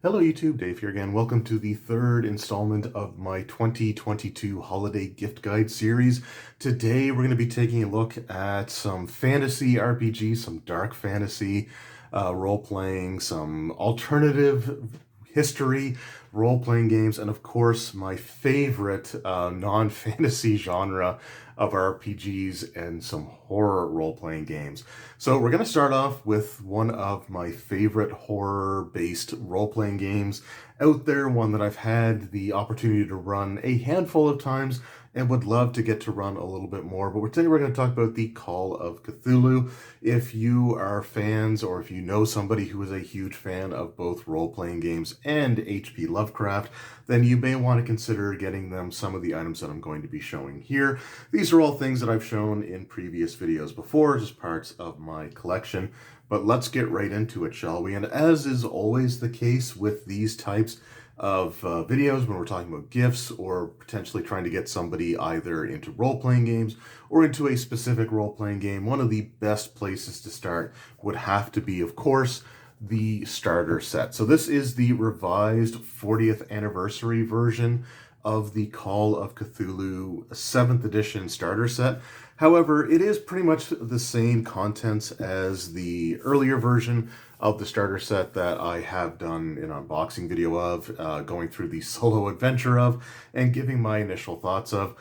Hello YouTube, Dave here again. Welcome to the third installment of my 2022 Holiday Gift Guide series. Today we're going to be taking a look at some fantasy RPG, some dark fantasy role-playing, some alternative history role-playing games, and of course my favorite non-fantasy genre of RPGs and some horror role-playing games. So we're going to start off with one of my favorite horror-based role-playing games out there, one that I've had the opportunity to run a handful of times and would love to get to run a little bit more. But today we're going to talk about the Call of Cthulhu. If you are fans, or if you know somebody who is a huge fan of both role-playing games and H.P. Lovecraft, then you may want to consider getting them some of the items that I'm going to be showing here. These are all things that I've shown in previous videos before, just parts of my collection. But let's get right into it, shall we? And as is always the case with these types of videos, when we're talking about gifts or potentially trying to get somebody either into role-playing games or into a specific role-playing game, one of the best places to start would have to be, of course, the starter set. So this is the revised 40th anniversary version of the Call of Cthulhu 7th edition starter set. However, it is pretty much the same contents as the earlier version of the starter set that I have done an unboxing video of, going through the solo adventure of, and giving my initial thoughts of.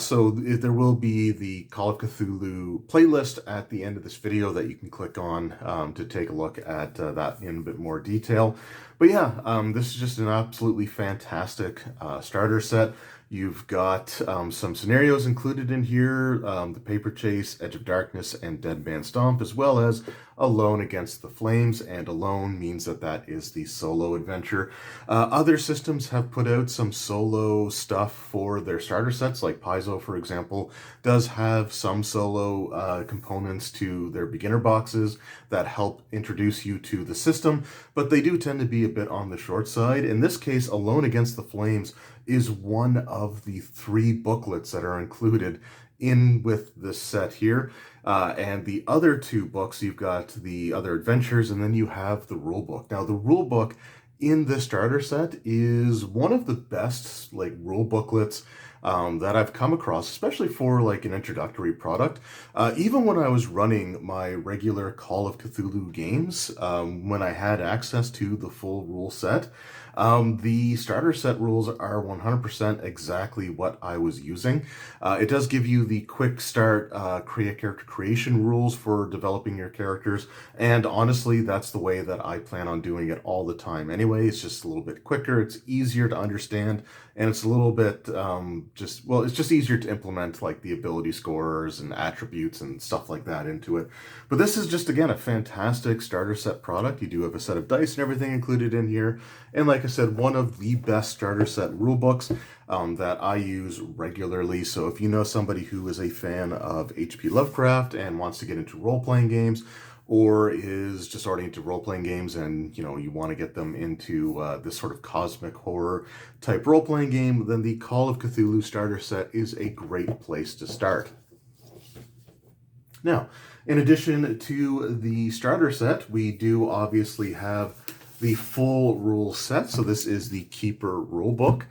So there will be the Call of Cthulhu playlist at the end of this video that you can click on to take a look at that in a bit more detail. But yeah, this is just an absolutely fantastic starter set. You've got some scenarios included in here, the Paper Chase, Edge of Darkness, and Dead Man Stomp, as well as Alone Against the Flames, and Alone means that is the solo adventure. Other systems have put out some solo stuff for their starter sets, like Paizo, for example, does have some solo components to their beginner boxes that help introduce you to the system, but they do tend to be a bit on the short side. In this case, Alone Against the Flames is one of the 3 booklets that are included in with this set here. And the other 2 books, you've got the other adventures, and then you have the rulebook. Now, the rulebook in this starter set is one of the best rule booklets that I've come across, especially for an introductory product. Even when I was running my regular Call of Cthulhu games, when I had access to the full rule set, the starter set rules are 100% exactly what I was using. It does give you the quick start character creation rules for developing your characters, and honestly, that's the way that I plan on doing it all the time anyway. It's just a little bit quicker, it's easier to understand, and it's a little bit it's just easier to implement the ability scores and attributes and stuff like that into it. But this is just, again, a fantastic starter set product. You do have a set of dice and everything included in here, and like I said, one of the best starter set rule books that I use regularly. So if you know somebody who is a fan of H.P. Lovecraft and wants to get into role-playing games, or is just already into role-playing games and you want to get them into this sort of cosmic horror type role-playing game, then the Call of Cthulhu starter set is a great place to start. Now, in addition to the starter set, we do obviously have the full rule set. So this is the Keeper Rulebook.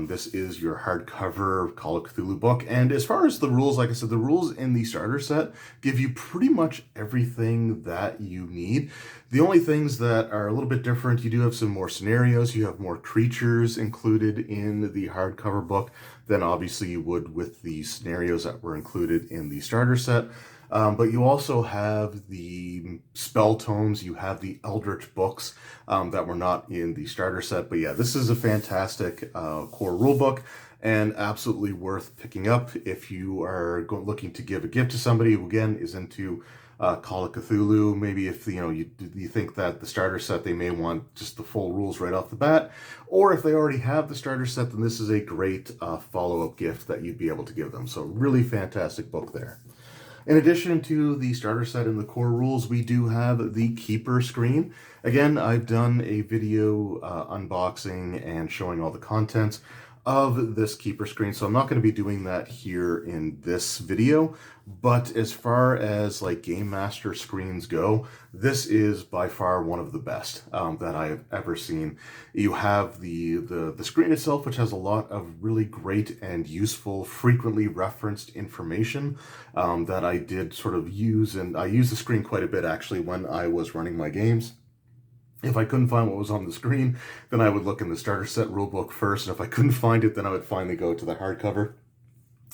This is your hardcover Call of Cthulhu book. And as far as the rules, like I said, the rules in the starter set give you pretty much everything that you need. The only things that are a little bit different, you do have some more scenarios, you have more creatures included in the hardcover book than obviously you would with the scenarios that were included in the starter set. But you also have the spell tomes, you have the Eldritch books that were not in the starter set. But yeah, this is a fantastic core rulebook and absolutely worth picking up if you are looking to give a gift to somebody who, again, is into Call of Cthulhu. Maybe if you think that the starter set, they may want just the full rules right off the bat, or if they already have the starter set, then this is a great follow-up gift that you'd be able to give them. So really fantastic book there. In addition to the starter set and the core rules, we do have the Keeper screen. Again, I've done a video unboxing and showing all the contents of this keeper screen. So I'm not going to be doing that here in this video, but as far as like Game Master screens go, this is by far one of the best that I have ever seen. You have the screen itself, which has a lot of really great and useful, frequently referenced information that I did sort of use, and I use the screen quite a bit actually when I was running my games. If I couldn't find what was on the screen, then I would look in the starter set rulebook first, and if I couldn't find it, then I would finally go to the hardcover.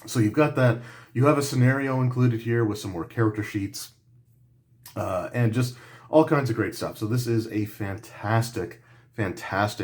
So you've got that. You have a scenario included here with some more character sheets, and just all kinds of great stuff. So this is a fantastic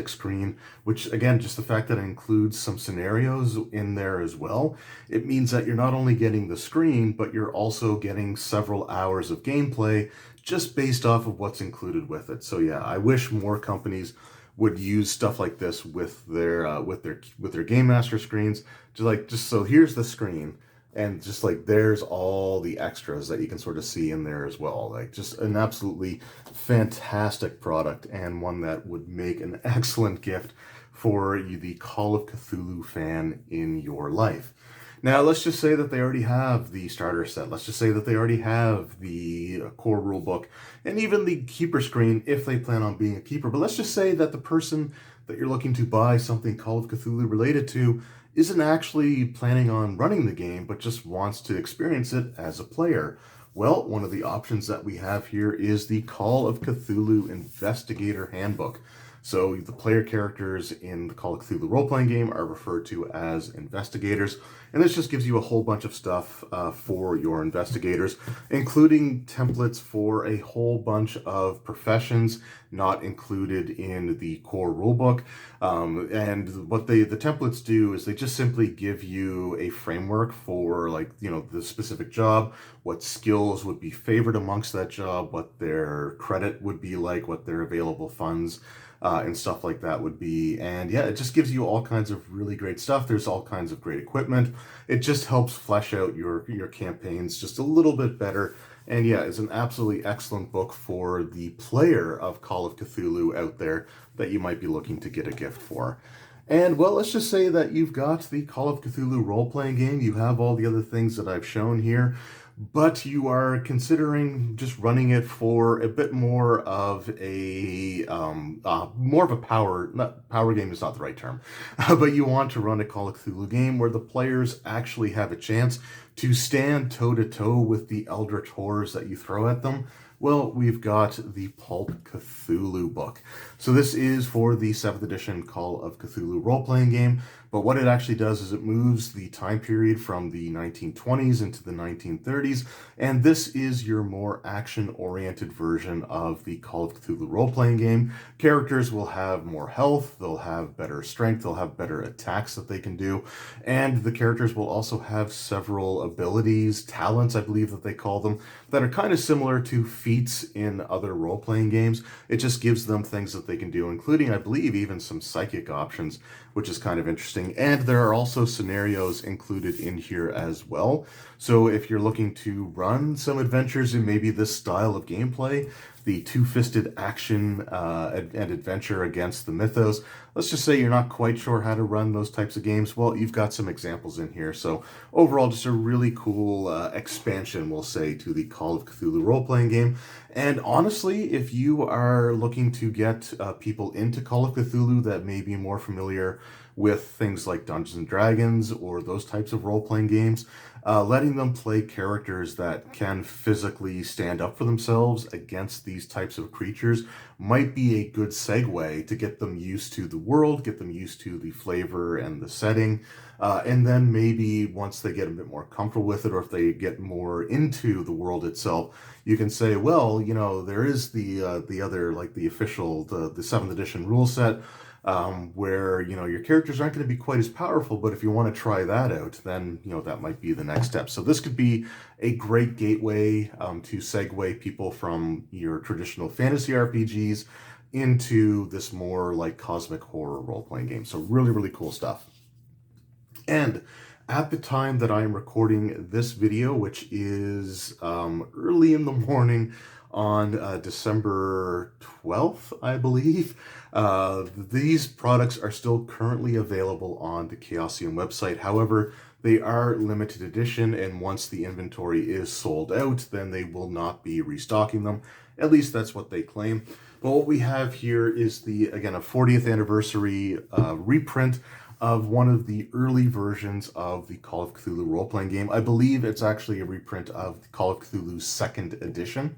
screen, which again, just the fact that it includes some scenarios in there as well, it means that you're not only getting the screen, but you're also getting several hours of gameplay just based off of what's included with it. So yeah, I wish more companies would use stuff like this with their Game Master screens. Just so here's the screen, and just like there's all the extras that you can sort of see in there as well. Like just an absolutely fantastic product, and one that would make an excellent gift for you, the Call of Cthulhu fan in your life. Now, let's just say that they already have the starter set. Let's just say that they already have the core rulebook and even the keeper screen if they plan on being a keeper. But let's just say that the person that you're looking to buy something Call of Cthulhu related to isn't actually planning on running the game, but just wants to experience it as a player. Well, one of the options that we have here is the Call of Cthulhu Investigator Handbook. So the player characters in the Call of Cthulhu role-playing game are referred to as investigators, and this just gives you a whole bunch of stuff for your investigators, including templates for a whole bunch of professions not included in the core rulebook. And what the templates do is they just simply give you a framework for, like, you know, the specific job, what skills would be favored amongst that job, what their credit would be like, what their available funds and stuff like that would be. And yeah, it just gives you all kinds of really great stuff. There's all kinds of great equipment. It just helps flesh out your campaigns just a little bit better. And yeah, it's an absolutely excellent book for the player of Call of Cthulhu out there that you might be looking to get a gift for. And well, let's just say that you've got the Call of Cthulhu role-playing game. You have all the other things that I've shown here, but you are considering just running it for a bit more of a power game is not the right term, but you want to run a Call of Cthulhu game where the players actually have a chance to stand toe-to-toe with the eldritch horrors that you throw at them. Well, we've got the Pulp Cthulhu book. So this is for the 7th edition Call of Cthulhu role-playing game, but what it actually does is it moves the time period from the 1920s into the 1930s, and this is your more action-oriented version of the Call of Cthulhu role-playing game. Characters will have more health, they'll have better strength, they'll have better attacks that they can do, and the characters will also have several abilities, talents I believe that they call them, that are kind of similar to feats in other role-playing games. It just gives them things that they can do, including, I believe, even some psychic options, which is kind of interesting. And there are also scenarios included in here as well. So if you're looking to run some adventures in maybe this style of gameplay, the two-fisted action and adventure against the mythos, let's just say you're not quite sure how to run those types of games, well, you've got some examples in here. So overall, just a really cool expansion, we'll say, to the Call of Cthulhu role-playing game. And honestly, if you are looking to get people into Call of Cthulhu that may be more familiar with things like Dungeons and Dragons or those types of role-playing games, letting them play characters that can physically stand up for themselves against these types of creatures might be a good segue to get them used to the world, get them used to the flavor and the setting, and then maybe once they get a bit more comfortable with it, or if they get more into the world itself, you can say, well, you know, there is the other, like the official, the 7th edition rule set, where, you know, your characters aren't going to be quite as powerful, but if you want to try that out, then, you know, that might be the next step. So this could be a great gateway to segue people from your traditional fantasy RPGs into this more like cosmic horror role-playing game. So really, really cool stuff. And at the time that I am recording this video, which is early in the morning on December 12th, I believe. These products are still currently available on the Chaosium website. However, they are limited edition, and once the inventory is sold out, then they will not be restocking them. At least that's what they claim. But what we have here is again, a 40th anniversary reprint of one of the early versions of the Call of Cthulhu role-playing game. I believe it's actually a reprint of the Call of Cthulhu 2nd edition.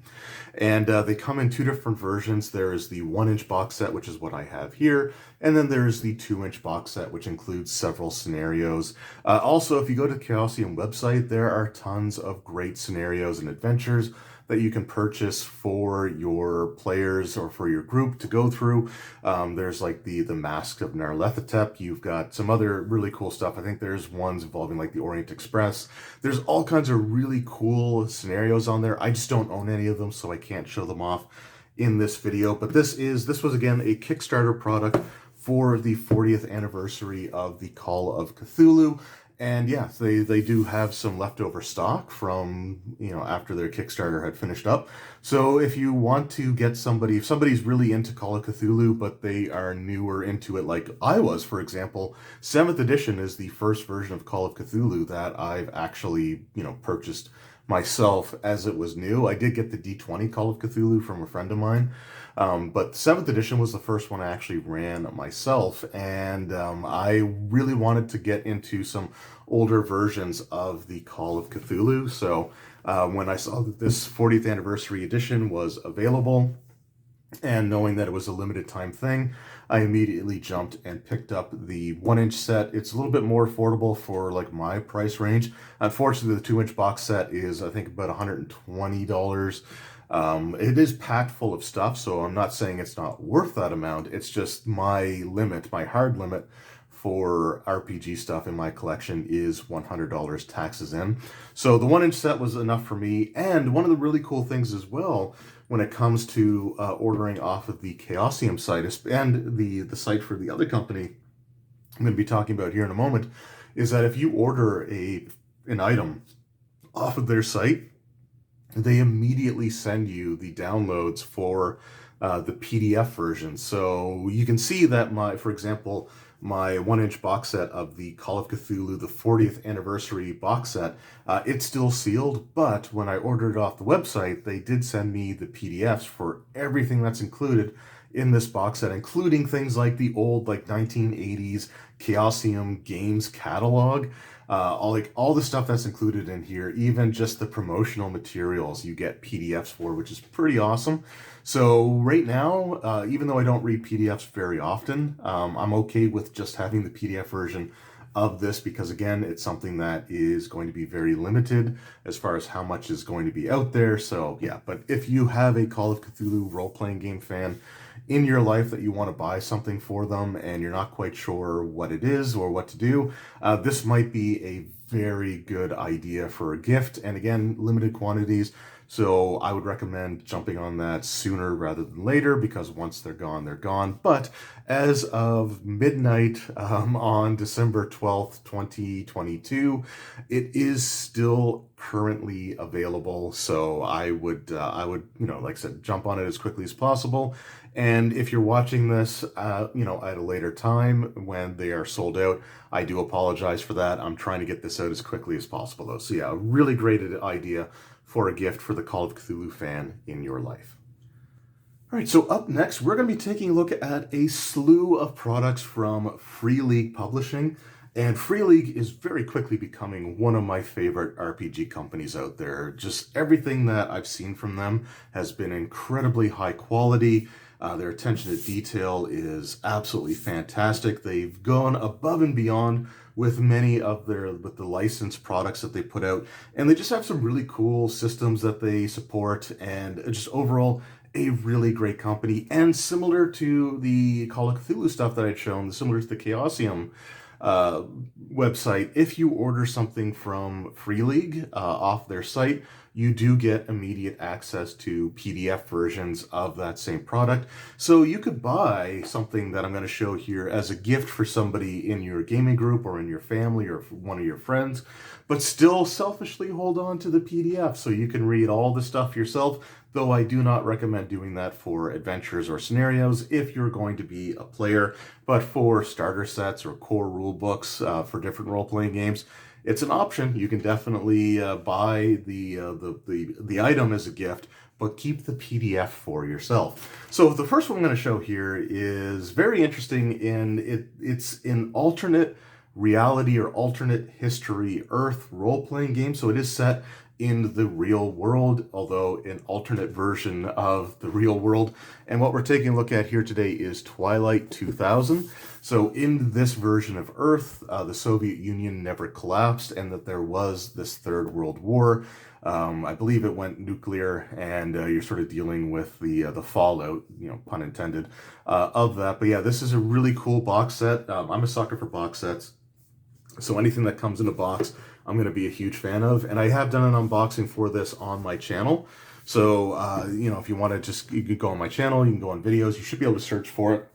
And they come in two different versions. There is the 1-inch box set, which is what I have here. And then there's the 2-inch box set, which includes several scenarios. Also, if you go to the Chaosium website, there are tons of great scenarios and adventures that you can purchase for your players or for your group to go through. There's like the Mask of Nyarlathotep. You've got some other really cool stuff. I think there's ones involving like the Orient Express. There's all kinds of really cool scenarios on there. I just don't own any of them, so I can't show them off in this video. But this was again a Kickstarter product for the 40th anniversary of the Call of Cthulhu. And yeah, they do have some leftover stock from, after their Kickstarter had finished up. So if you want to get if somebody's really into Call of Cthulhu, but they are newer into it like I was, for example, 7th edition is the first version of Call of Cthulhu that I've actually, purchased myself as it was new. I did get the D20 Call of Cthulhu from a friend of mine. But 7th edition was the first one I actually ran myself, and I really wanted to get into some older versions of the Call of Cthulhu. So when I saw that this 40th anniversary edition was available, and knowing that it was a limited time thing, I immediately jumped and picked up the 1-inch set. It's a little bit more affordable for like my price range. Unfortunately, the 2-inch box set is, I think, about $120. It is packed full of stuff, so I'm not saying it's not worth that amount. It's just my hard limit for RPG stuff in my collection is $100 taxes in. So the 1-inch set was enough for me. And one of the really cool things as well, when it comes to ordering off of the Chaosium site and the site for the other company I'm going to be talking about here in a moment, is that if you order an item off of their site, they immediately send you the downloads for the PDF version. So you can see that for example, my 1-inch box set of the Call of Cthulhu, the 40th anniversary box set, it's still sealed, but when I ordered it off the website, they did send me the PDFs for everything that's included in this box set, including things like the old 1980s Chaosium games catalog. All the stuff that's included in here, even just the promotional materials you get PDFs for, which is pretty awesome. So right now, even though I don't read PDFs very often, I'm okay with just having the PDF version of this because, again, it's something that is going to be very limited as far as how much is going to be out there. So yeah, but if you have a Call of Cthulhu role-playing game fan in your life that you want to buy something for them and you're not quite sure what it is or what to do, this might be a very good idea for a gift. And again, limited quantities. So I would recommend jumping on that sooner rather than later, because once they're gone, they're gone. But as of midnight on December 12th, 2022, it is still currently available. So I would, like I said, jump on it as quickly as possible. And if you're watching this, at a later time when they are sold out, I do apologize for that. I'm trying to get this out as quickly as possible, though. So yeah, a really great idea for a gift for the Call of Cthulhu fan in your life. All right, so up next, we're going to be taking a look at a slew of products from Free League Publishing. And Free League is very quickly becoming one of my favorite RPG companies out there. Just everything that I've seen from them has been incredibly high quality. Their attention to detail is absolutely fantastic. They've gone above and beyond with many of the licensed products that they put out. And they just have some really cool systems that they support, and just overall a really great company. And similar to the Call of Cthulhu stuff that I'd shown, similar to the Chaosium website, if you order something from Free League off their site, you do get immediate access to PDF versions of that same product. So you could buy something that I'm going to show here as a gift for somebody in your gaming group or in your family or one of your friends, but still selfishly hold on to the PDF so you can read all the stuff yourself, though I do not recommend doing that for adventures or scenarios if you're going to be a player. But for starter sets or core rule books for different role-playing games, it's an option. You can definitely buy the item as a gift, but keep the PDF for yourself. So the first one I'm going to show here is very interesting, and it's an alternate reality or alternate history Earth role-playing game. So it is set in the real world, although an alternate version of the real world. And what we're taking a look at here today is Twilight 2000. So in this version of Earth, the Soviet Union never collapsed, and that there was this Third World War. I believe it went nuclear, and you're sort of dealing with the fallout, pun intended, of that. But yeah, this is a really cool box set. I'm a sucker for box sets, so anything that comes in a box, I'm going to be a huge fan of. And I have done an unboxing for this on my channel. So, if you want to you can go on my channel, you can go on videos, you should be able to search for it.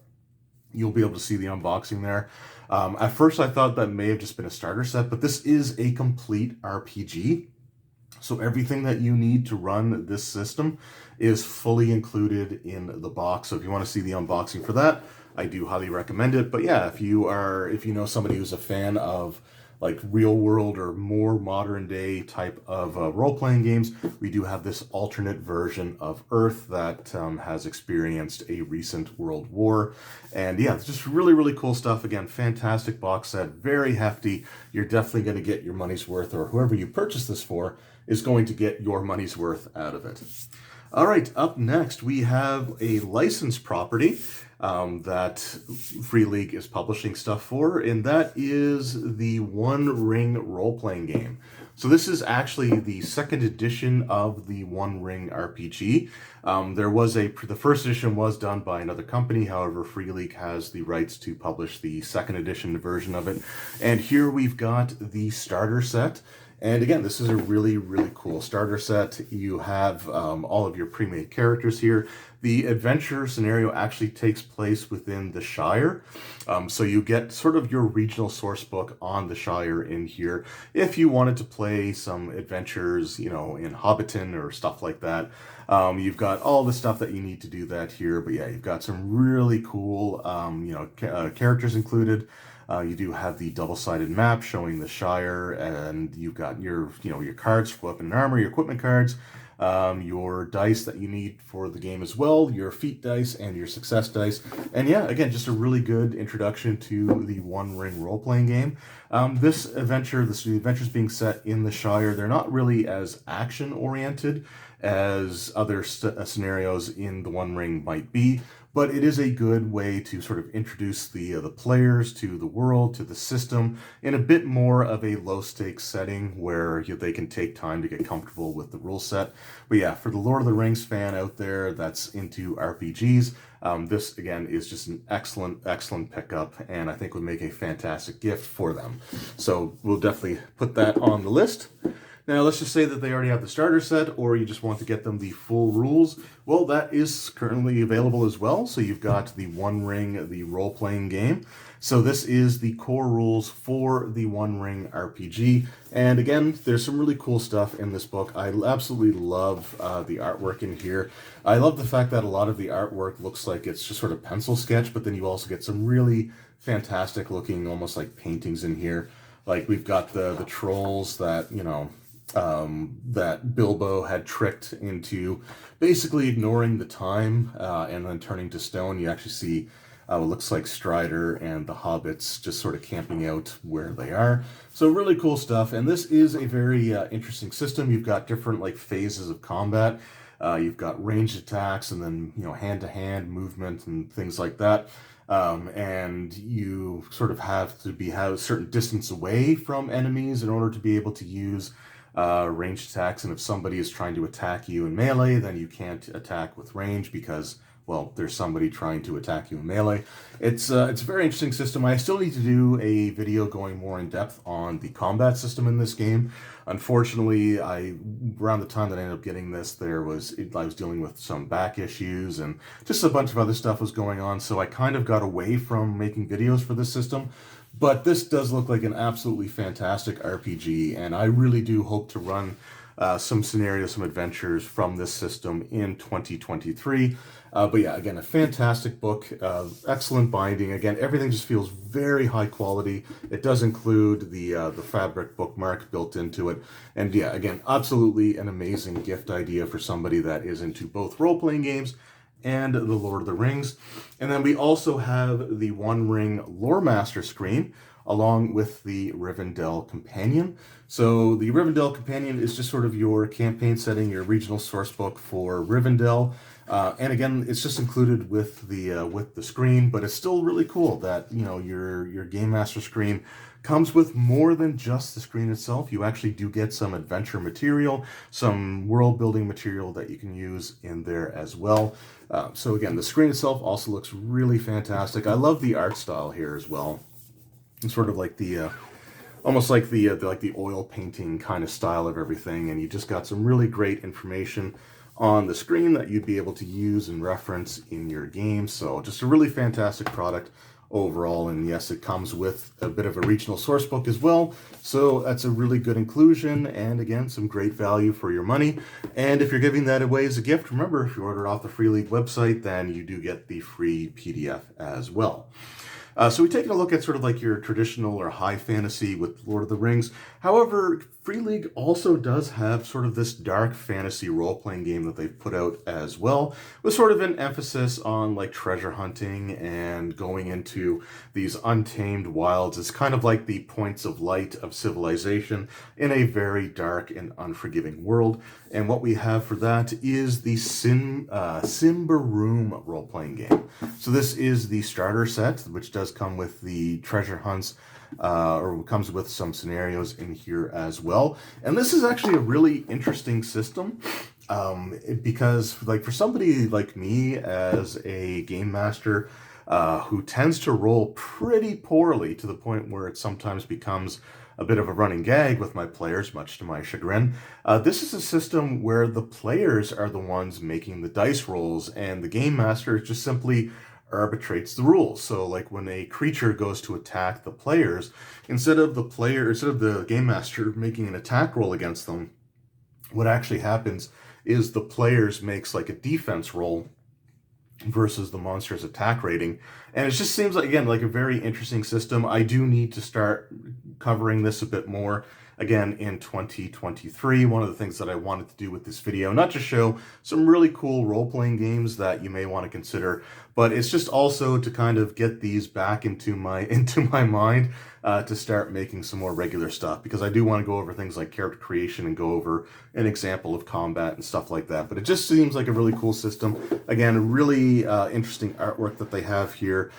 You'll be able to see the unboxing there. At first, I thought that may have just been a starter set, but this is a complete RPG. So everything that you need to run this system is fully included in the box. So if you want to see the unboxing for that, I do highly recommend it. But yeah, if you know somebody who's a fan of like real world or more modern day type of role-playing games, we do have this alternate version of Earth that has experienced a recent world war. And yeah, it's just really, really cool stuff. Again, fantastic box set, very hefty. You're definitely going to get your money's worth, or whoever you purchase this for is going to get your money's worth out of it. All right, up next, we have a licensed property that Free League is publishing stuff for, and that is the One Ring role-playing game. So this is actually the second edition of the One Ring RPG. The first edition was done by another company, however, Free League has the rights to publish the second edition version of it. And here we've got the starter set. And again, this is a really, really cool starter set. You have all of your pre-made characters here. The adventure scenario actually takes place within the Shire. So you get sort of your regional source book on the Shire in here. If you wanted to play some adventures, in Hobbiton or stuff like that, you've got all the stuff that you need to do that here. But yeah, you've got some really cool, characters included. You do have the double-sided map showing the Shire, and you've got your cards for weapon and armor, your equipment cards, your dice that you need for the game as well, your feat dice and your success dice. And yeah, again, just a really good introduction to the One Ring role-playing game. The adventures being set in the Shire, they're not really as action-oriented as other scenarios in the One Ring might be, but it is a good way to sort of introduce the players to the world, to the system, in a bit more of a low-stakes setting where they can take time to get comfortable with the rule set. But yeah, for the Lord of the Rings fan out there that's into RPGs, this, again, is just an excellent, excellent pickup, and I think would make a fantastic gift for them. So we'll definitely put that on the list. Now, let's just say that they already have the starter set, or you just want to get them the full rules. Well, that is currently available as well. So you've got the One Ring, the role-playing game. So this is the core rules for the One Ring RPG. And again, there's some really cool stuff in this book. I absolutely love the artwork in here. I love the fact that a lot of the artwork looks like it's just sort of pencil sketch, but then you also get some really fantastic looking, almost like paintings in here. Like we've got the trolls that, that Bilbo had tricked into basically ignoring the time and then turning to stone. You actually see what looks like Strider and the hobbits just sort of camping out where they are. So really cool stuff. And this is a very interesting system. You've got different phases of combat. You've got ranged attacks and then, hand-to-hand movement and things like that. And you sort of have to have a certain distance away from enemies in order to be able to use ranged attacks. And if somebody is trying to attack you in melee, then you can't attack with range because, well, there's somebody trying to attack you in melee. It's a very interesting system. I still need to do a video going more in depth on the combat system in this game. Unfortunately, around the time that I ended up getting this, I was dealing with some back issues and just a bunch of other stuff was going on, so I kind of got away from making videos for this system. But this does look like an absolutely fantastic RPG, and I really do hope to run some scenarios, some adventures from this system in 2023. But yeah, again, a fantastic book, excellent binding. Again, everything just feels very high quality. It does include the fabric bookmark built into it. And yeah, again, absolutely an amazing gift idea for somebody that is into both role-playing games and the Lord of the Rings. And then we also have the One Ring Lore Master screen, along with the Rivendell Companion. So the Rivendell Companion is just sort of your campaign setting, your regional source book for Rivendell. And again, it's just included with the screen, but it's still really cool that, you know, your Game Master screen comes with more than just the screen itself. You actually do get some adventure material, some world building material that you can use in there as well. So again, the screen itself also looks really fantastic. I love the art style here as well. It's sort of like the almost like the oil painting kind of style of everything, and you just got some really great information on the screen that you'd be able to use and reference in your game. So just a really fantastic product overall. And yes, it comes with a bit of a regional source book as well, so that's a really good inclusion, and again, some great value for your money. And if you're giving that away as a gift, remember, if you order off the Free League website, then you do get the free PDF as well. So we've taken a look at sort of like your traditional or high fantasy with Lord of the Rings. However, Free League also does have sort of this dark fantasy role-playing game that they've put out as well, with sort of an emphasis on like treasure hunting and going into these untamed wilds. It's kind of like the points of light of civilization in a very dark and unforgiving world. And what we have for that is the Simbaroom role-playing game. So this is the starter set, which does come with the treasure hunts, or comes with some scenarios in here as well. And this is actually a really interesting system, because like for somebody like me as a game master who tends to roll pretty poorly to the point where it sometimes becomes a bit of a running gag with my players, much to my chagrin. This is a system where the players are the ones making the dice rolls, and the game master just simply arbitrates the rules. So like when a creature goes to attack the players, instead of the game master making an attack roll against them, what actually happens is the players makes like a defense roll versus the monster's attack rating. And it just seems like, again, like a very interesting system. I do need to start covering this a bit more again in 2023. One of the things that I wanted to do with this video, not just show some really cool role-playing games that you may want to consider, but it's just also to kind of get these back into my mind to start making some more regular stuff, because I do want to go over things like character creation and go over an example of combat and stuff like that. But it just seems like a really cool system. Again, really interesting artwork that they have here.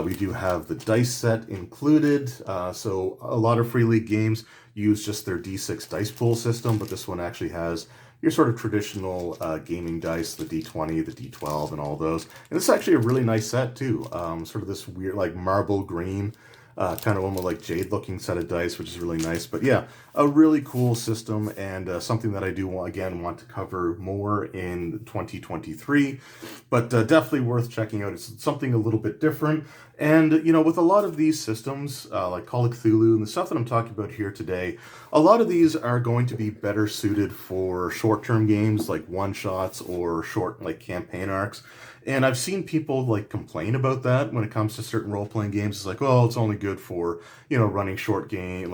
We do have the dice set included. So a lot of Free League games use just their D6 dice pool system, but this one actually has your sort of traditional gaming dice, the D20, the D12, and all those. And this is actually a really nice set too. Sort of this weird like marble green, kind of almost like jade looking set of dice, which is really nice. But yeah, a really cool system, and something that I do want to cover more in 2023, but definitely worth checking out. It's something a little bit different. And, you know, with a lot of these systems, like Call of Cthulhu and the stuff that I'm talking about here today, a lot of these are going to be better suited for short-term games like one-shots or short, like, campaign arcs. And I've seen people, like, complain about that when it comes to certain role-playing games. It's like, oh, it's only good for, you know, running short, you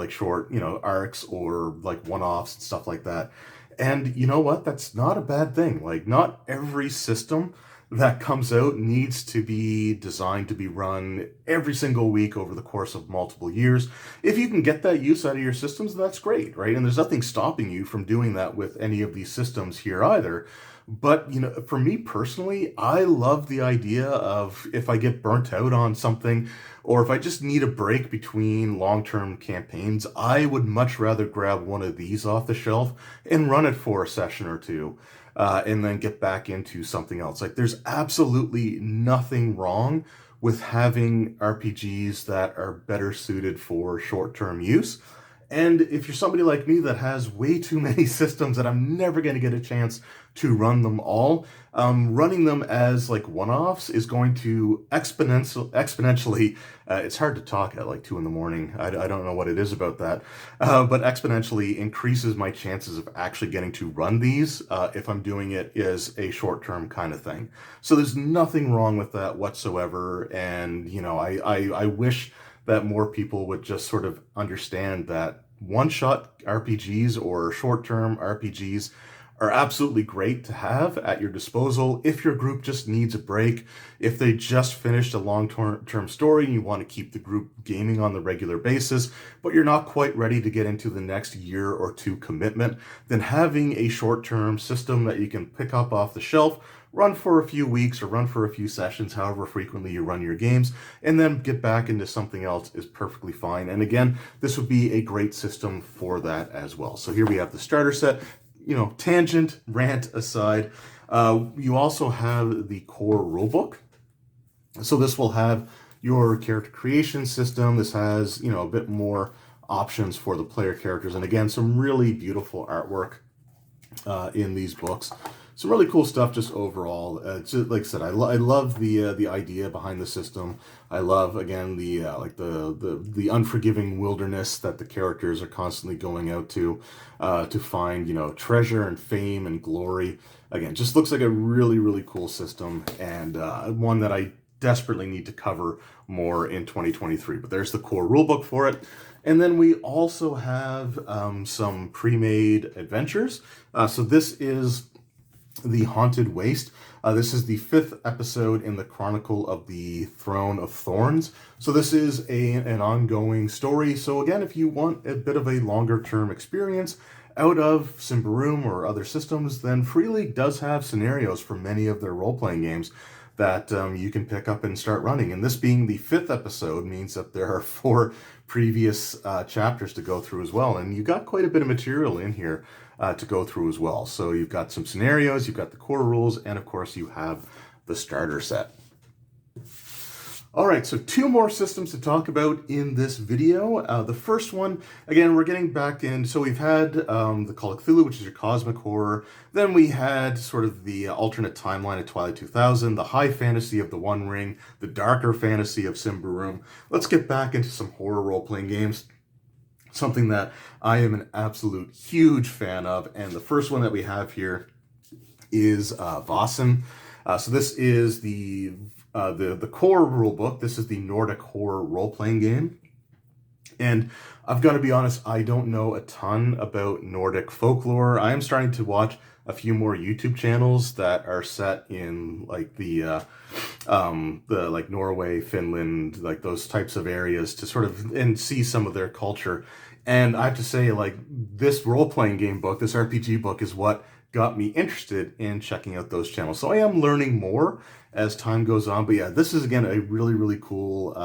know, arcs or, like, one-offs and stuff like that. And you know what? That's not a bad thing. Like, not every system that comes out needs to be designed to be run every single week over the course of multiple years. If you can get that use out of your systems, that's great, right? And there's nothing stopping you from doing that with any of these systems here either. But, you know, for me personally, I love the idea of if I get burnt out on something, or if I just need a break between long-term campaigns, I would much rather grab one of these off the shelf and run it for a session or two. and then get back into something else. Like, there's absolutely nothing wrong with having RPGs that are better suited for short-term use. And if you're somebody like me that has way too many systems that I'm never going to get a chance to run them all, running them as like one-offs is going to exponentially, it's hard to talk at like 2 in the morning. I don't know what it is about that, but exponentially increases my chances of actually getting to run these if I'm doing it as a short-term kind of thing. So there's nothing wrong with that whatsoever. And, you know, I wish that more people would just sort of understand that one-shot RPGs or short-term RPGs are absolutely great to have at your disposal if your group just needs a break, if they just finished a long-term story and you want to keep the group gaming on the regular basis, but you're not quite ready to get into the next year or two commitment, then having a short-term system that you can pick up off the shelf, run for a few weeks or run for a few sessions, however frequently you run your games, and then get back into something else is perfectly fine. And again, this would be a great system for that as well. So here we have the starter set. You know, tangent, rant aside, you also have the core rulebook. So this will have your character creation system. This has, you know, a bit more options for the player characters. And again, some really beautiful artwork in these books. Some really cool stuff just overall. Just, like I said, I love the idea behind the system. I love, again, the unforgiving wilderness that the characters are constantly going out to find, you know, treasure and fame and glory. Again, just looks like a really, really cool system, and one that I desperately need to cover more in 2023. But there's the core rulebook for it. And then we also have some pre-made adventures. So this is the Haunted Waste. This is the 5th episode in the Chronicle of the Throne of Thorns. So this is an ongoing story. So again, if you want a bit of a longer term experience out of Symbaroum or other systems, then Free League does have scenarios for many of their role-playing games that you can pick up and start running. And this being the 5th episode means that there are 4 previous chapters to go through as well. And you got quite a bit of material in here to go through as well. So you've got some scenarios, you've got the core rules, and of course you have the starter set. All right, so 2 more systems to talk about in this video. The first one, again, we're getting back in, so we've had the Call of Cthulhu, which is your cosmic horror. Then we had sort of the alternate timeline of Twilight 2000, the high fantasy of the One Ring, the darker fantasy of Symbaroum. Let's get back into some horror role-playing games. Something that I am an absolute huge fan of, and the first one that we have here is Vossen. So this is the core rulebook. This is the Nordic Horror role-playing game. And I've got to be honest, I don't know a ton about Nordic folklore. I am starting to watch a few more YouTube channels that are set in like the like Norway, Finland, like those types of areas to sort of and see some of their culture. And I have to say, like, this role-playing game book, this RPG book, is what got me interested in checking out those channels. So I am learning more as time goes on. But yeah, this is, again, a really, really cool,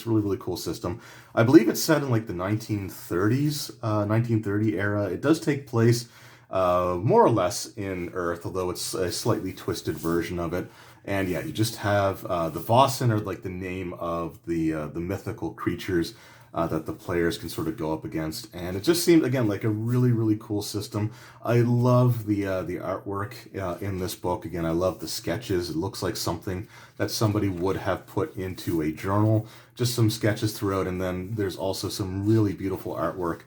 really cool system. I believe it's set in like the 1930s, 1930 era. It does take place more or less in Earth, although it's a slightly twisted version of it. And yeah, you just have the Vossen, or like the name of the mythical creatures that the players can sort of go up against. And it just seemed, again, like a really, really cool system. I love the artwork in this book. Again, I love the sketches. It looks like something that somebody would have put into a journal. Just some sketches throughout, and then there's also some really beautiful artwork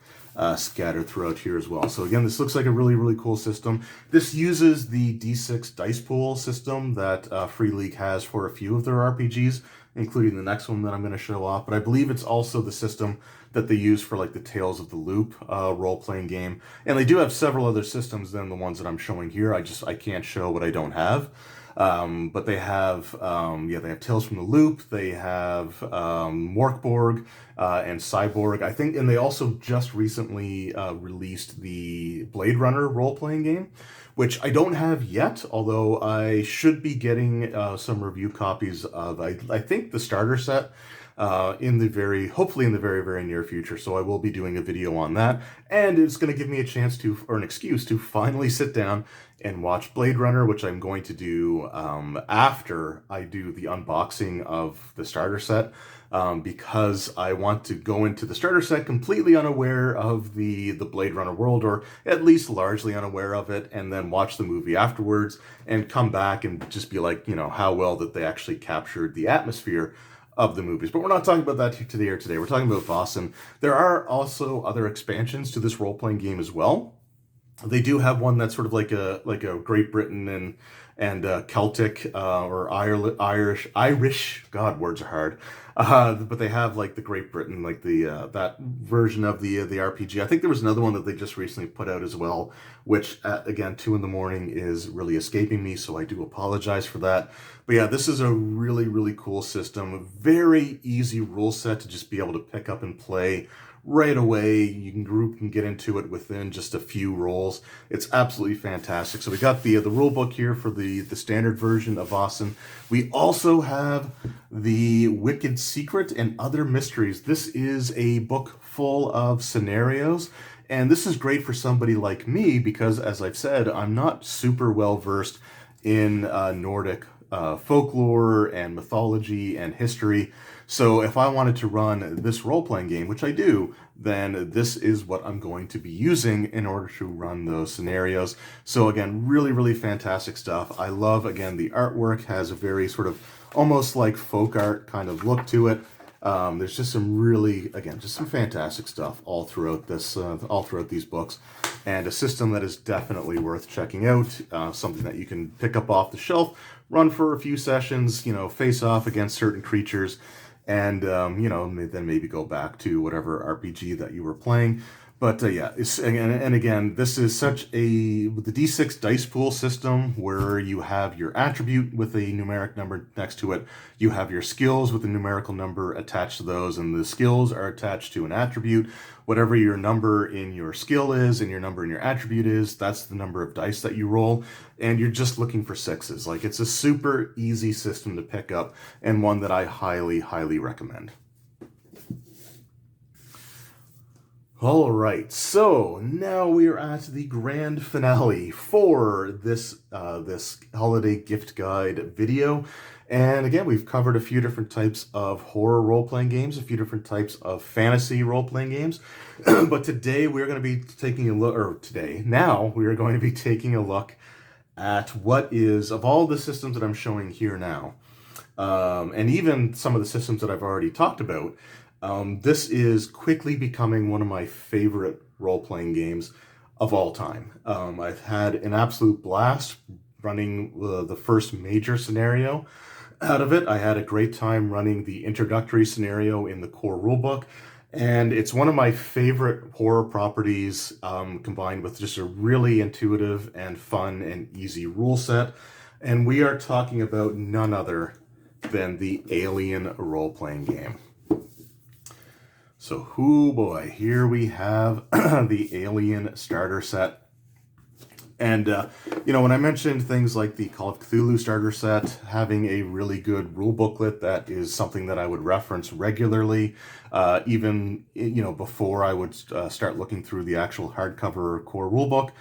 scattered throughout here as well. So again, this looks like a really, really cool system. This uses the D6 dice pool system that Free League has for a few of their RPGs, including the next one that I'm going to show off. But I believe it's also the system that they use for like the Tales of the Loop role-playing game. And they do have several other systems than the ones that I'm showing here. I can't show what I don't have. But they have, they have Tales from the Loop, they have Morkborg and Cyborg, I think, and they also just recently released the Blade Runner role-playing game, which I don't have yet, although I should be getting some review copies of, I think, the starter set. hopefully in the very, very near future. So I will be doing a video on that, and it's going to give me a chance to, or an excuse to finally sit down and watch Blade Runner, which I'm going to do after I do the unboxing of the starter set, because I want to go into the starter set completely unaware of the Blade Runner world, or at least largely unaware of it, and then watch the movie afterwards and come back and just be like, how well that they actually captured the atmosphere of the movies. But we're not talking about that today. We're talking about Vossen. There are also other expansions to this role-playing game as well. They do have one that's sort of like a Great Britain and Celtic or Irish. God, words are hard. But they have like the Great Britain, like the that version of the RPG. I think there was another one that they just recently put out as well, which again, 2 a.m. is really escaping me, so I do apologize for that. But yeah, this is a really, really cool system. A very easy rule set to just be able to pick up and play right away. You can get into it within just a few rolls. It's absolutely fantastic. So we got the rule book here for the standard version of Vossen. We also have the Wicked Secret and Other Mysteries. This is a book full of scenarios, and this is great for somebody like me because, as I've said, I'm not super well versed in Nordic folklore and mythology and history. So if I wanted to run this role-playing game, which I do, then this is what I'm going to be using in order to run those scenarios. So again, really, really fantastic stuff. I love, again, the artwork has a very sort of almost like folk art kind of look to it. There's just some really, again, just some fantastic stuff all throughout these books, and a system that is definitely worth checking out. Something that you can pick up off the shelf, run for a few sessions, face off against certain creatures, and then maybe go back to whatever RPG that you were playing. But yeah, again, this is with the D6 dice pool system where you have your attribute with a numeric number next to it. You have your skills with a numerical number attached to those, and the skills are attached to an attribute. Whatever your number in your skill is and your number in your attribute is, that's the number of dice that you roll, and you're just looking for 6s. Like, it's a super easy system to pick up, and one that I highly, highly recommend. All right, so now we are at the grand finale for this holiday gift guide video. And again, we've covered a few different types of horror role-playing games, a few different types of fantasy role-playing games. But today we're going to be taking a look, now we are going to be taking a look at what is, of all the systems that I'm showing here now, and even some of the systems that I've already talked about, this is quickly becoming one of my favorite role-playing games of all time. I've had an absolute blast running the first major scenario out of it. I had a great time running the introductory scenario in the core rulebook, and it's one of my favorite horror properties, combined with just a really intuitive and fun and easy rule set. And we are talking about none other than the Alien role-playing game. So, boy, here we have the Alien starter set. And, when I mentioned things like the Call of Cthulhu starter set, having a really good rule booklet, that is something that I would reference regularly, even, before I would start looking through the actual hardcover core rulebook.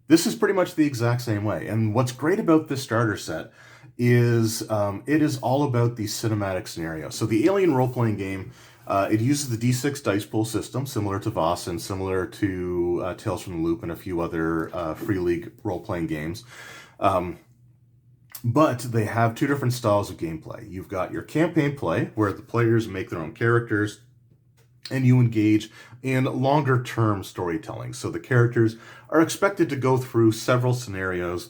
This is pretty much the exact same way. And what's great about this starter set is it is all about the cinematic scenario. So the Alien role-playing game, it uses the D6 dice pool system, similar to Voss and similar to Tales from the Loop and a few other Free League role-playing games. But they have 2 different styles of gameplay. You've got your campaign play, where the players make their own characters, and you engage in longer-term storytelling. So the characters are expected to go through several scenarios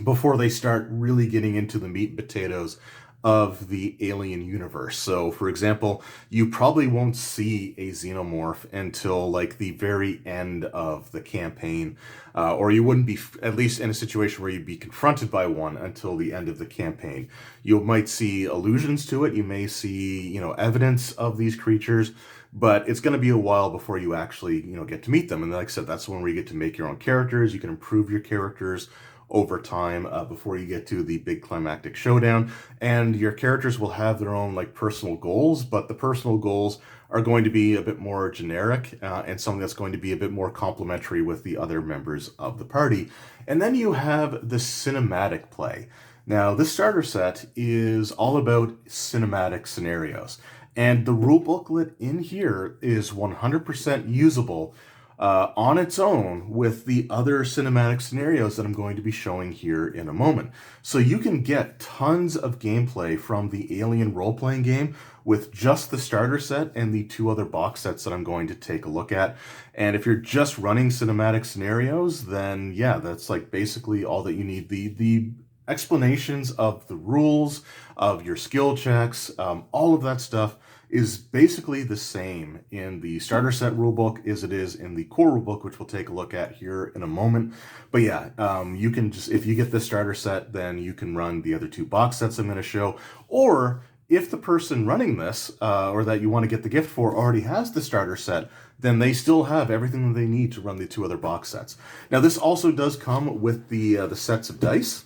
before they start really getting into the meat and potatoes of the Alien universe. So, for example, you probably won't see a xenomorph until like the very end of the campaign, or you wouldn't be, at least in a situation where you'd be confronted by one, until the end of the campaign. You might see allusions to it. You may see, evidence of these creatures, but it's going to be a while before you actually, get to meet them. And like I said, that's when where you get to make your own characters. You can improve your characters over time before you get to the big climactic showdown. And your characters will have their own like personal goals, but the personal goals are going to be a bit more generic and something that's going to be a bit more complementary with the other members of the party. And then you have the cinematic play. Now, this starter set is all about cinematic scenarios, and the rule booklet in here is 100% usable on its own with the other cinematic scenarios that I'm going to be showing here in a moment. So you can get tons of gameplay from the Alien role-playing game with just the starter set and the 2 other box sets that I'm going to take a look at. And if you're just running cinematic scenarios, then yeah, that's like basically all that you need. The explanations of the rules, of your skill checks, all of that stuff is basically the same in the starter set rulebook as it is in the core rulebook, which we'll take a look at here in a moment. But yeah, you can just, if you get the starter set, then you can run the other 2 box sets I'm going to show. Or if the person running this, or that you want to get the gift for, already has the starter set, then they still have everything that they need to run the 2 other box sets. Now, this also does come with the sets of dice.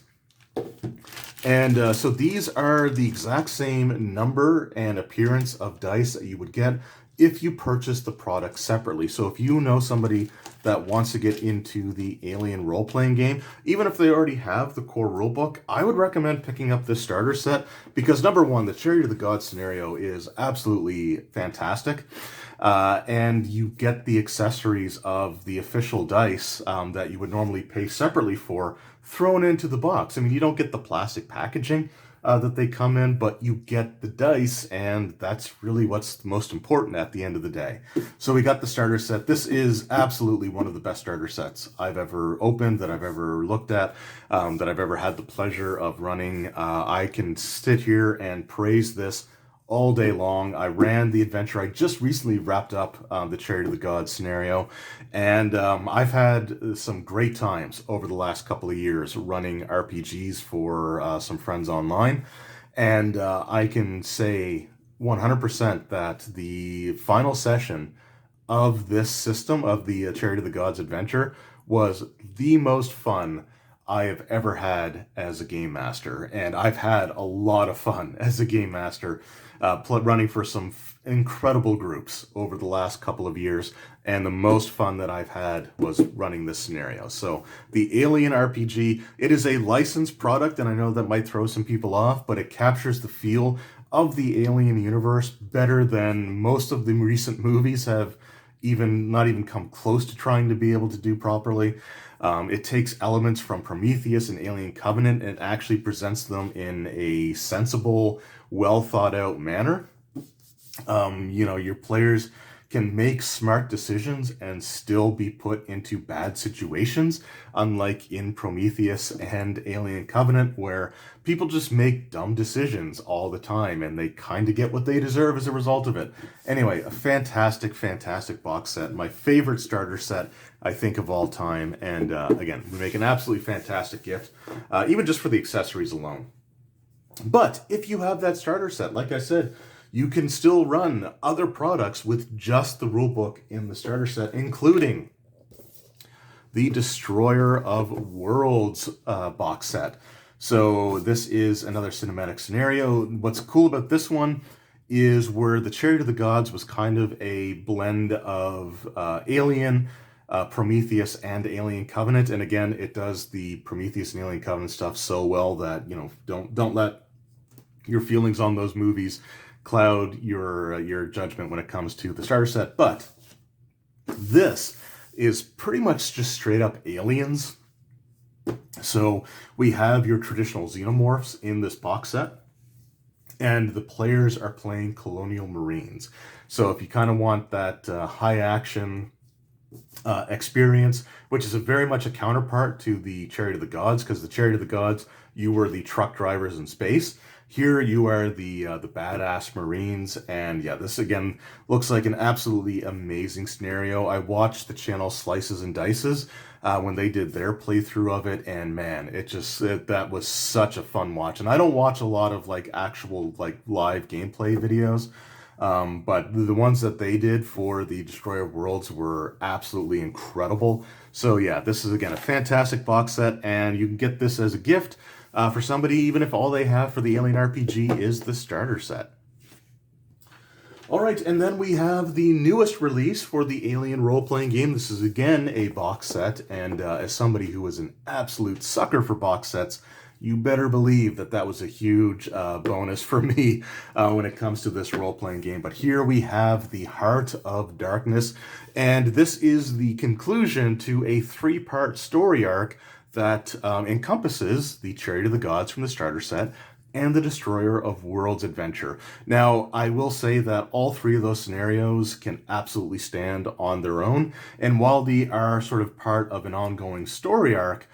And so these are the exact same number and appearance of dice that you would get if you purchase the product separately. So if you know somebody that wants to get into the Alien role-playing game, even if they already have the core rulebook, I would recommend picking up this starter set because number one, the Chariot of the Gods scenario is absolutely fantastic. And you get the accessories of the official dice that you would normally pay separately for thrown into the box. I mean, you don't get the plastic packaging that they come in, but you get the dice, and that's really what's most important at the end of the day. So we got the starter set. This is absolutely one of the best starter sets I've ever opened, that I've ever looked at, that I've ever had the pleasure of running. I can sit here and praise this all day long. I ran the adventure. I just recently wrapped up the Chariot of the Gods scenario, and I've had some great times over the last couple of years running RPGs for some friends online, and I can say 100% that the final session of this system, of the Chariot of the Gods adventure, was the most fun I have ever had as a game master. And I've had a lot of fun as a game master running for some incredible groups over the last couple of years. And the most fun that I've had was running this scenario. So the Alien RPG, it is a licensed product, and I know that might throw some people off, but it captures the feel of the Alien universe better than most of the recent movies have not even come close to trying to be able to do properly. It takes elements from Prometheus and Alien Covenant and actually presents them in a sensible, well thought out manner. Your players can make smart decisions and still be put into bad situations, unlike in Prometheus and Alien Covenant, where people just make dumb decisions all the time and they kind of get what they deserve as a result of it. Anyway, a fantastic, fantastic box set. My favorite starter set, I think, of all time. And again, we make an absolutely fantastic gift, even just for the accessories alone. But if you have that starter set, like I said, you can still run other products with just the rulebook in the starter set, including the Destroyer of Worlds box set. So this is another cinematic scenario. What's cool about this one is where the Chariot of the Gods was kind of a blend of Alien, Prometheus, and Alien Covenant. And again, it does the Prometheus and Alien Covenant stuff so well that, don't let your feelings on those movies cloud your judgment when it comes to the starter set. But this is pretty much just straight up aliens. So we have your traditional xenomorphs in this box set, and the players are playing colonial marines. So if you kind of want that high action experience, which is very much a counterpart to the Chariot of the Gods, because the Chariot of the Gods, you were the truck drivers in space. Here you are the badass Marines, and yeah, this again looks like an absolutely amazing scenario. I watched the channel Slices and Dices when they did their playthrough of it, and man, that was such a fun watch. And I don't watch a lot of actual live gameplay videos, But the ones that they did for the Destroyer of Worlds were absolutely incredible. So yeah, this is again a fantastic box set, and you can get this as a gift for somebody, even if all they have for the Alien RPG is the starter set. All right, and then we have the newest release for the Alien role-playing game. This is again a box set, and as somebody who is an absolute sucker for box sets, you better believe that that was a huge bonus for me when it comes to this role-playing game. But here we have the Heart of Darkness, and this is the conclusion to a 3-part story arc that encompasses the Chariot of the Gods from the starter set and the Destroyer of Worlds adventure. Now, I will say that all 3 of those scenarios can absolutely stand on their own, and while they are sort of part of an ongoing story arc,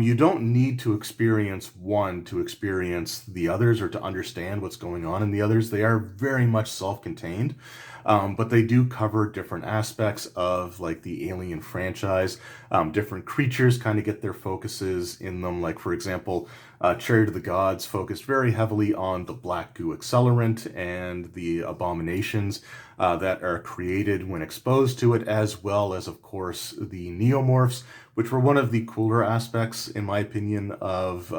you don't need to experience one to experience the others or to understand what's going on in the others. They are very much self-contained, but they do cover different aspects of like the Alien franchise. Different creatures kind of get their focuses in them. Like, for example, Chariot of the Gods focused very heavily on the black goo accelerant and the abominations that are created when exposed to it, as well as, of course, the neomorphs, which were one of the cooler aspects, in my opinion, of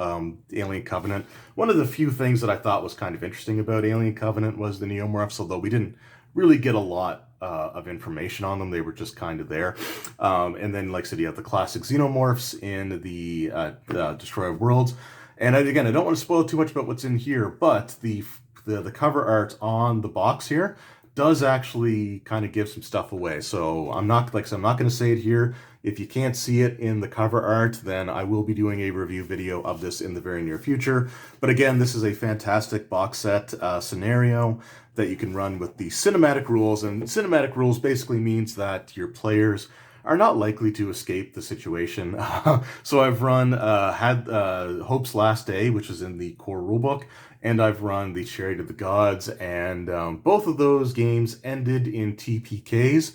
Alien Covenant. One of the few things that I thought was kind of interesting about Alien Covenant was the neomorphs, although we didn't really get a lot of information on them. They were just kind of there. And then, like I said, you have the classic xenomorphs in the Destroyer of Worlds. And again, I don't want to spoil too much about what's in here, but the cover art on the box here does actually kind of give some stuff away. So I'm not going to say it here. If you can't see it in the cover art, then I will be doing a review video of this in the very near future. But again, this is a fantastic box set scenario that you can run with the cinematic rules. And cinematic rules basically means that your players are not likely to escape the situation. So I've run Hope's Last Day, which is in the core rulebook, and I've run the Chariot of the Gods, and both of those games ended in TPKs,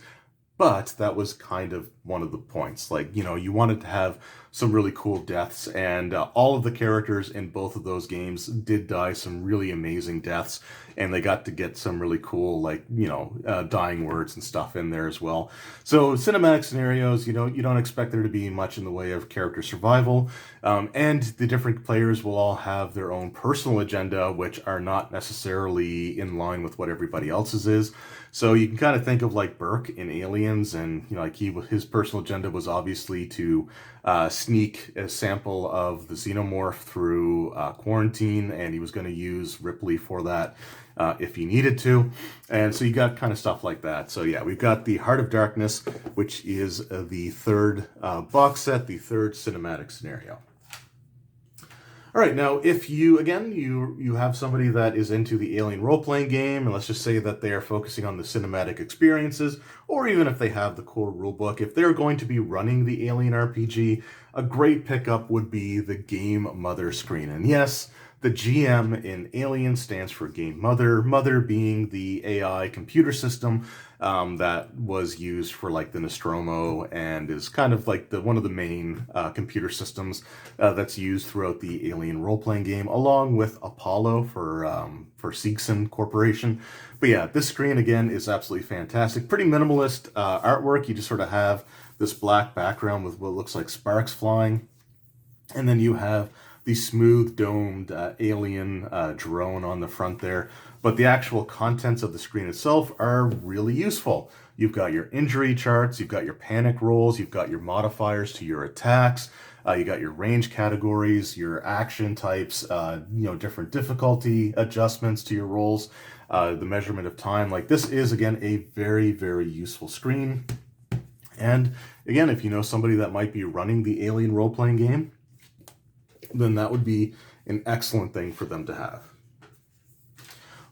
but that was kind of one of the points. Like, you know, you wanted to have some really cool deaths, and all of the characters in both of those games did die some really amazing deaths, and they got to get some really cool, like, you know, dying words and stuff in there as well. So cinematic scenarios, you don't expect there to be much in the way of character survival, and the different players will all have their own personal agenda, which are not necessarily in line with what everybody else's is. So you can kind of think of like Burke in Aliens, and you know, like his personal agenda was obviously to sneak a sample of the xenomorph through quarantine, and he was going to use Ripley for that if he needed to. And so you got kind of stuff like that. So yeah, we've got the Heart of Darkness, which is the 3rd box set, the 3rd cinematic scenario. All right, now if you have somebody that is into the Alien role-playing game, and let's just say that they are focusing on the cinematic experiences, or even if they have the core rulebook, if they're going to be running the Alien RPG, a great pickup would be the Game Mother screen. And yes, the GM in Alien stands for Game Mother, Mother being the AI computer system that was used for like the Nostromo, and is kind of like one of the main computer systems that's used throughout the Alien role-playing game, along with Apollo for Seegson Corporation. But yeah, this screen again is absolutely fantastic. Pretty minimalist artwork. You just sort of have this black background with what looks like sparks flying, and then you have the smooth domed alien drone on the front there. But the actual contents of the screen itself are really useful. You've got your injury charts, you've got your panic rolls, you've got your modifiers to your attacks, you got your range categories, your action types, different difficulty adjustments to your rolls, the measurement of time. Like, this is, again, a very, very useful screen. And again, if you know somebody that might be running the Alien role-playing game, then that would be an excellent thing for them to have.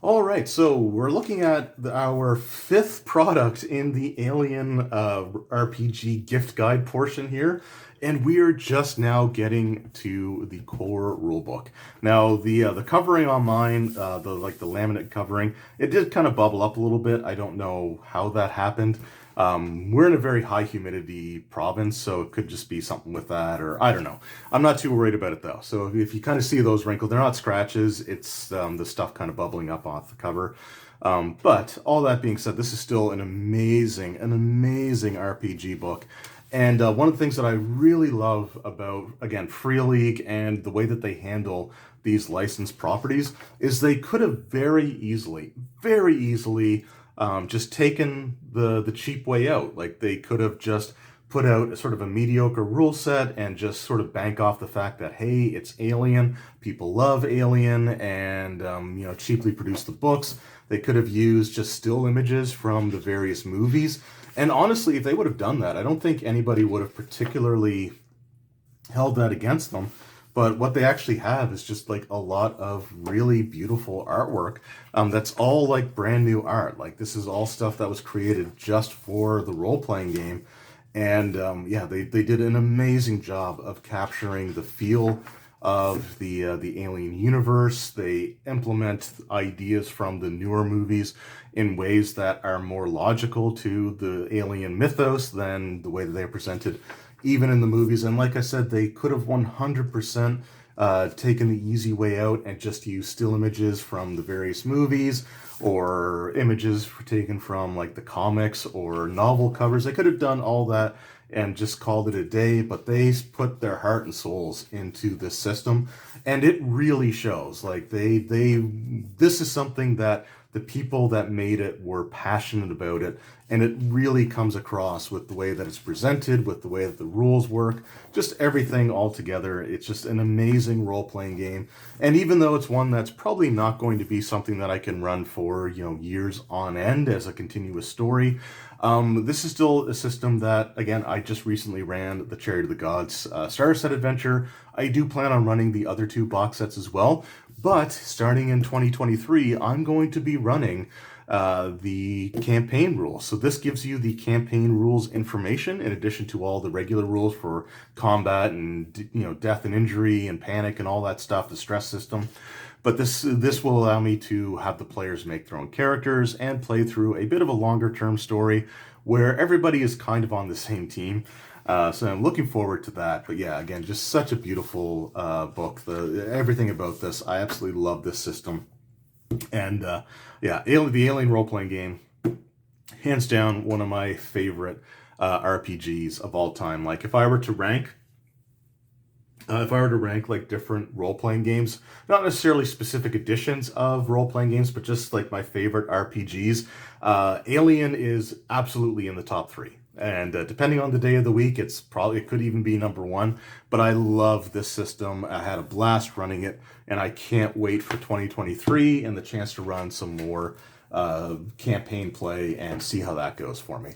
All right, so we're looking at our 5th product in the Alien RPG gift guide portion here, and we are just now getting to the core rulebook. Now, the covering on mine, the laminate covering, it did kind of bubble up a little bit. I don't know how that happened. We're in a very high humidity province, so it could just be something with that, or I don't know. I'm not too worried about it though. So if you kind of see those wrinkles, they're not scratches. It's the stuff kind of bubbling up off the cover. But all that being said, this is still an amazing RPG book. And one of the things that I really love about, again, Free League and the way that they handle these licensed properties is they could have very easily, just taken the cheap way out. Like, they could have just put out sort of a mediocre rule set and just sort of bank off the fact that, hey, it's Alien, people love Alien, and cheaply produce the books. They could have used just still images from the various movies. And honestly, if they would have done that, I don't think anybody would have particularly held that against them. But what they actually have is just like a lot of really beautiful artwork. That's all like brand new art. Like, this is all stuff that was created just for the role-playing game. And they did an amazing job of capturing the feel of the Alien universe. They implement ideas from the newer movies in ways that are more logical to the Alien mythos than the way that they are presented even in the movies. And like I said, they could have 100% taken the easy way out and just used still images from the various movies or images taken from like the comics or novel covers. They could have done all that and just called it a day, but they put their heart and souls into this system, and it really shows. Like, this is something that the people that made it were passionate about it, and it really comes across with the way that it's presented, with the way that the rules work, just everything all together. It's just an amazing role-playing game. And even though it's one that's probably not going to be something that I can run for, years on end as a continuous story, this is still a system that, again, I just recently ran the Chariot of the Gods Starter Set Adventure. I do plan on running the other two box sets as well, but starting in 2023, I'm going to be running the campaign rules. So this gives you the campaign rules information in addition to all the regular rules for combat and death and injury and panic and all that stuff, the stress system. But this will allow me to have the players make their own characters and play through a bit of a longer term story where everybody is kind of on the same team. So I'm looking forward to that. But yeah, again, just such a beautiful book. Everything about this, I absolutely love this system. And the Alien role-playing game, hands down, one of my favorite RPGs of all time. Like, if I were to rank like different role-playing games, not necessarily specific editions of role-playing games, but just like my favorite RPGs, Alien is absolutely in the top 3. And depending on the day of the week, it could even be number 1. But I love this system. I had a blast running it, and I can't wait for 2023 and the chance to run some more campaign play and see how that goes for me.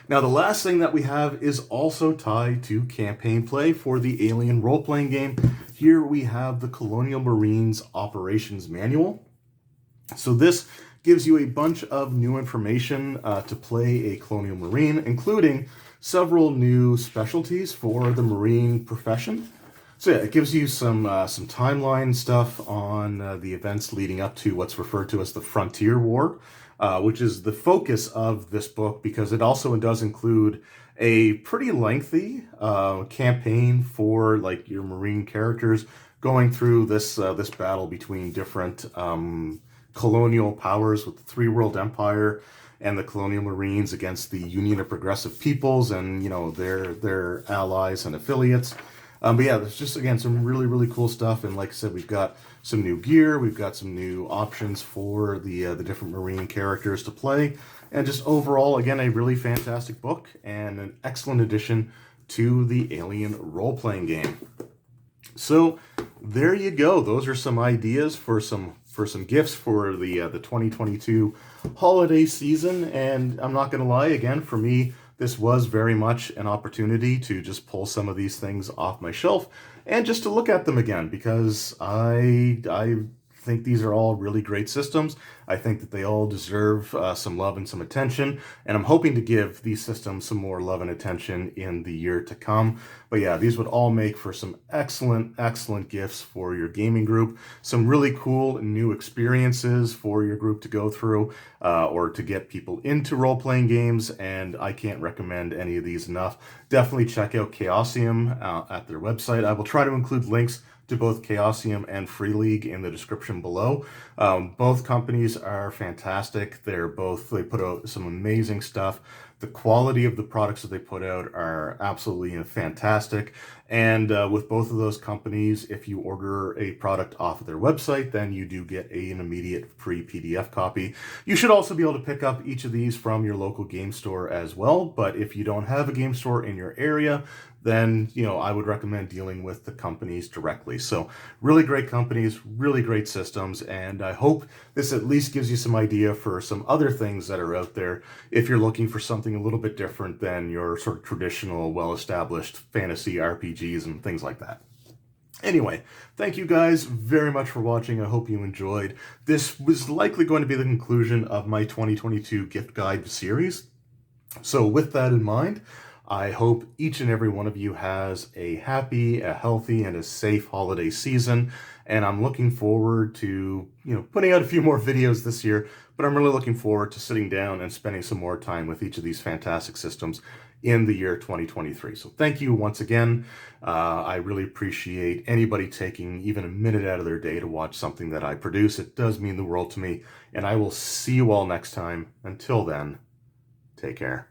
Now, the last thing that we have is also tied to campaign play for the Alien role-playing game. Here we have the Colonial Marines Operations Manual. So this gives you a bunch of new information to play a Colonial Marine, including several new specialties for the Marine profession. So yeah, it gives you some timeline stuff on the events leading up to what's referred to as the Frontier War, which is the focus of this book, because it also does include a pretty lengthy campaign for like your Marine characters going through this battle between different colonial powers with the Three World Empire and the Colonial Marines against the Union of Progressive Peoples and their allies and affiliates. But yeah, there's just, again, some really, really cool stuff. And like I said, we've got some new gear. We've got some new options for the different Marine characters to play. And just overall, again, a really fantastic book and an excellent addition to the Alien role-playing game. So there you go. Those are some ideas for some gifts for the 2022 holiday season. And I'm not going to lie, again, for me, this was very much an opportunity to just pull some of these things off my shelf and just to look at them again, because I think these are all really great systems. I think that they all deserve some love and some attention, and I'm hoping to give these systems some more love and attention in the year to come. But yeah, these would all make for some excellent gifts for your gaming group, some really cool new experiences for your group to go through, or to get people into role-playing games, and I can't recommend any of these enough. Definitely check out Chaosium at their website. I will try to include links to both Chaosium and Free League in the description below. Both companies are fantastic. They put out some amazing stuff. The quality of the products that they put out are absolutely fantastic. And with both of those companies, if you order a product off of their website, then you do get an immediate free PDF copy. You should also be able to pick up each of these from your local game store as well. But if you don't have a game store in your area, then, I would recommend dealing with the companies directly. So really great companies, really great systems, and I hope this at least gives you some idea for some other things that are out there if you're looking for something a little bit different than your sort of traditional, well-established fantasy RPGs and things like that. Anyway, thank you guys very much for watching. I hope you enjoyed. This was likely going to be the conclusion of my 2022 gift guide series. So with that in mind, I hope each and every one of you has a happy, a healthy, and a safe holiday season. And I'm looking forward to, putting out a few more videos this year, but I'm really looking forward to sitting down and spending some more time with each of these fantastic systems in the year 2023. So thank you once again. I really appreciate anybody taking even a minute out of their day to watch something that I produce. It does mean the world to me, and I will see you all next time. Until then, take care.